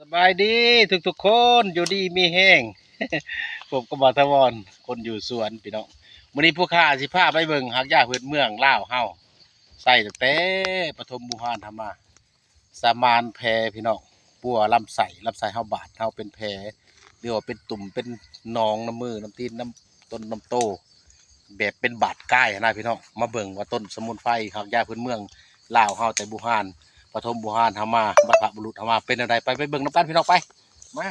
สบายดีทุกคนอยู่ดีมีแห้ง ผมก็บอทวรคนอยู่สวนพี่น้องมื้อนี้ผู้ค้าสิพาไปเบิ่งหักหญ้าพื้นเมืองลาวเฮาใส่ตั้งแต่ปฐมบุหารทำมาสามานแพพี่น้องปัวลำไส้เฮาบาดเฮาเป็นแผลหรือว่าเป็นตุ่มเป็นหนองน้ำมือน้ำตีนน้ำต้นน้ำโตแบบเป็นบาดก้ายนะพี่น้องมาเบิ่งว่าต้นสมุนไพรหักหญ้าพื้นเมืองลาวเฮาแต่บุหารปฐมบุหารทำมาบรรพบุรุษทำมาเป็นอะไรไปเบิ่งน้ำกันพี่น้องไปมา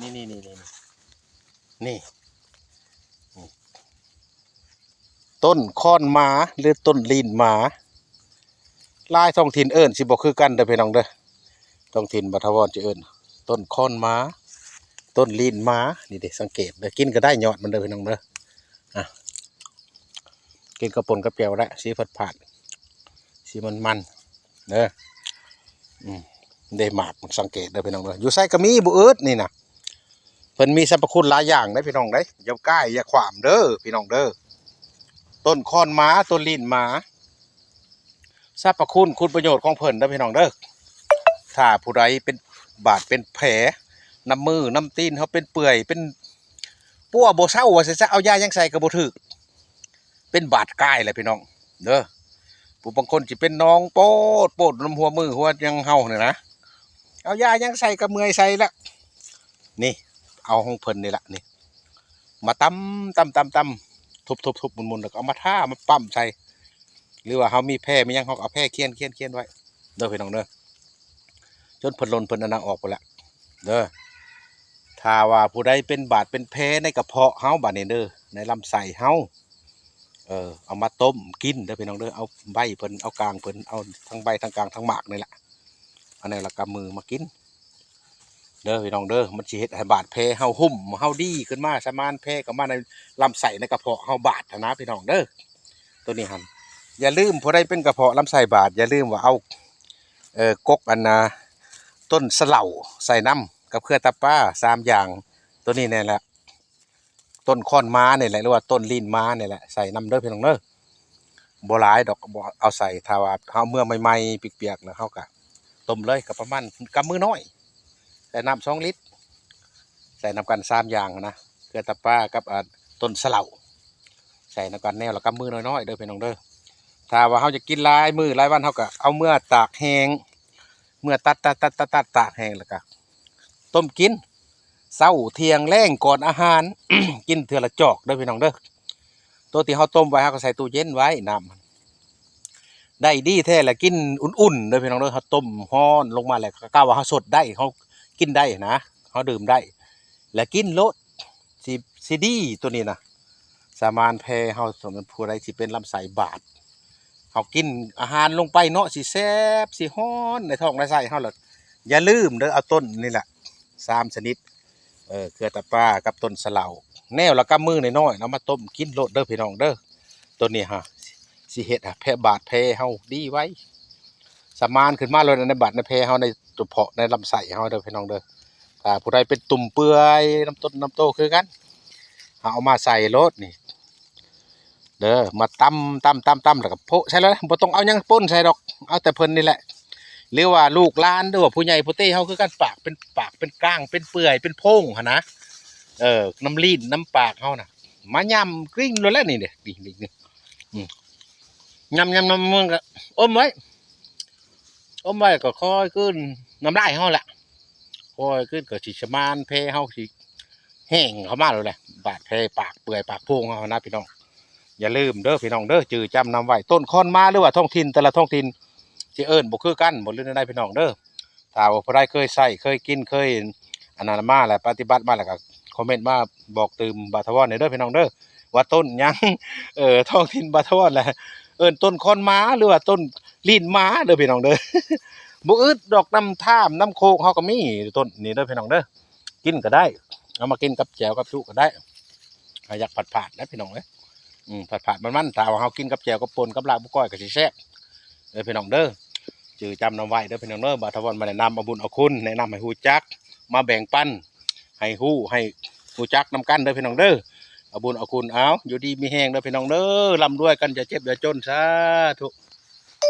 นี่นี่ต้นค้อนหมาหรือต้นลีนหมาลายท้องถิ่นเอิ้นสิบ่คือกันเด้อพี่น้องเด้อท้องถิ่นบัทวรจะเอิ้นต้นค้อนหมาต้นลีนหมานี่เด้สังเกตเด้อกินก็ได้ยอดมันเด้อพี่น้องเด้ออ่ะกินกระปนกระเปียวได้สีผัดผัดสีมันเด้ออืมได้หมากสังเกตเด้อพี่น้องเด้ออยู่ไสก็มีบ่อึดนี่น่ะเพิ่นมีสรรพคุณหลายอย่างเด้อพี่น้องเด้ออย่าใกล้อย่าขวามเด้อพี่น้องเด้อต้นค้อนหมาต้นลีนหมาสรรพคุณประโยชน์ของเพิ่นเด้อพี่น้องเด้อถ้าผู้ใดเป็นบาดเป็นแผลน้ำมือน้ำตีนเขาเป็นเปื่อยเป็นปั้วโบเศร้าว่าจะเอายายังใส่กระโบถึกเป็นบาดกายแหละพี่น้องเด้อผู้บางคนจะเป็นน้องโปดน้ำหัวมือหัวยังเฮาเนี่ยนะเอายายังใส่กระเมื่อยใส่ละนี่เอาของเพิ่นนี่แหละนี่มาทุบมุนแล้วก็เอามาท่ามาปั้มใส่หรือว่าเขามีแพร่มียังเขาเอาแพร่เคียนไว้เด้อพี่น้องเด้อจนเพิ่นลนเพิ่นอันนั้นออกไปละเด้อถ้าว่าผู้ใดเป็นบาดเป็นแผลในกระเพาะเฮาบาดนี้เด้อในลำไส้เฮาเอามาต้มกินเด้อพี่น้องเด้อเอาใบเพิ่นเอากลางเพิ่นเอาทั้งใบทั้งกลางทั้งหมากนี่แหละอันนี้ละกำมือมากินเด้อพี่น้องเด้อมันสิเฮ็ดให้บาดแผลเฮาหุ่มเฮาดีขึ้นมาสมานแผลก็มาในลำไส้ในกระเพาะเฮาบาดนะพี่น้องเด้อตัวนี้หั่นอย่าลืมผู้ใดเป็นกระเพาะลำไส้บาดอย่าลืมว่าเอากกอันน่ะต้นสะเหล่าใส่น้ำกับเครือตะป้า3อย่างตัวนี้นี่แหละต้นค้อนม้าเนี่ยแหละหรือว่าต้นลีนม้าเนี่ยแหละใส่น้ำเด้อพี่น้องเด้อบ่หลายดอกบ่เอาใส่ถ้าว่าเฮาเมื่อใหม่ๆเปียกๆแล้วเฮาก็ต้มเลยก็ประมาณกำมือน้อยใส่น้ำ2 ลิตรใส่น้ำกัน3อย่างนะเครือตะป้ากับต้นสะเหล่าใส่น้ำกันแนวแล้วกำมือน้อยๆเด้อพี่น้องเด้อถ้าว่าเฮาจะกินหลายมื้อหลายวันเฮาก็เอาเมื่อตากแห้งเมื่อตัดตากแห้งแล้วก็ต้มกินเช้าเที่ยงแลงก่อนอาหาร กินเทื่อละจอกเด้อพี่น้องเด้อตัวที่เฮาต้มไว้เฮาก็ใส่ตู้เย็นไว้น้ำได้ดีแท้แหละกินอุ่นๆเด้อพี่น้องเด้อเฮาต้มร้อนลงมาแล้วก็กล้าว่าเฮาสดได้เฮากินได้นะเฮาดื่มได้แล้วกินโลดสิสิดีตัวนี้นะสามานแพ้เฮาสมมุติผู้ใดสิเป็นลำไส้บาดเฮากินอาหารลงไปเนาะสิแซ่บสิฮ้อนในท้องในไส้เฮาล่ะอย่าลืมเด้อเอาต้นนี่แหละ3 ชนิดเครือตะป้ากับต้นสะเหลาแนวละกำมือน้อยๆเอามาต้มกินโลดเด้อพี่น้องเด้อตัวนี้ฮะสิเฮ็ดแพ้บาดแผลเฮาดีไว้สมานขึ้นมาเลยในบาดในแผลเฮาในกระเพาะในลำไส้เฮาเด้อพี่น้องเด้อถ้าผู้ใดเป็นตุ่มเปื่อยน้ำต้นน้ำโตคือกันเอามาใส่รถนี่เด้อมาตำแล้วก็โพะใช่แล้วบ่ต้องเอาหยังป่นใส่ดอกเอาแต่เพิ่นนี่แหละหรือว่าลูกหลานหรือว่าผู้ใหญ่ผู้เต้เฮาคือกันปากเป็นก้างเป็นเปื่อยเป็นโพงหั่นนะ น้ำลีนน้ำปากเขาน่ะมายำกริ้งเลยแล้วนี่เด็นี่อืมยำมึงก็อมไว้ก็ค่อยขึ้นน้ำลายเขาแหละค่อยขึ้นก็สิชมานเพเขาสิแห้งเขามาเลยแหละบาดแผลปากเปื่อยปากโพงเขานะพี่น้องอย่าลืมเด้อพี่น้องเด้อจือจำนำไว้ต้นค้อนมาหรือว่าท้องถิ่นแต่ละท้องถิ่นสิเอิ้นบ่คือกันบ่ลืมได้พี่น้องเด้อถ้าว่าผู้ใดเคยใส่เคยกินเคยอันนั้นมาแล้วปฏิบัติมาแล้วก็คอมเมนต์มาบอกตื่มบาทวอนเด้อพี่น้องเด้อว่าต้นยังท้องถิ่นบาทวอนแหละเอิ้นต้นคอนม้าหรือว่าต้นลีนม้าเด้อพี่น้องเด้อบ่อึดดอกน้ำท่ามน้ำโคกเฮาก็มีต้นนี่เด้อพี่น้องเด้อกินก็ได้เอามากินกับแจ่วกับจุก็ได้อยากผัดๆนะพี่น้องเอ้ยผัดมันๆถ้าว่าเฮากินกับแจ่วกับป่นกับลาบก้อยก็สิแซ่บเด้อพี่น้องเด้อจือจำนำไว้เด้อพี่น้องเด้อบาทวอนมาแนะนำเอาบุญเอาคุณแนะนำให้ฮู้จักมาแบ่งปันให้ฮู้จักนำกันเด้อพี่น้องเด้อ เอาบุญเอาคุณเอาอยู่ดีมีแห้งเด้อพี่น้องเด้อร่ำรวยกันอย่าเจ็บอย่าจนสาธุ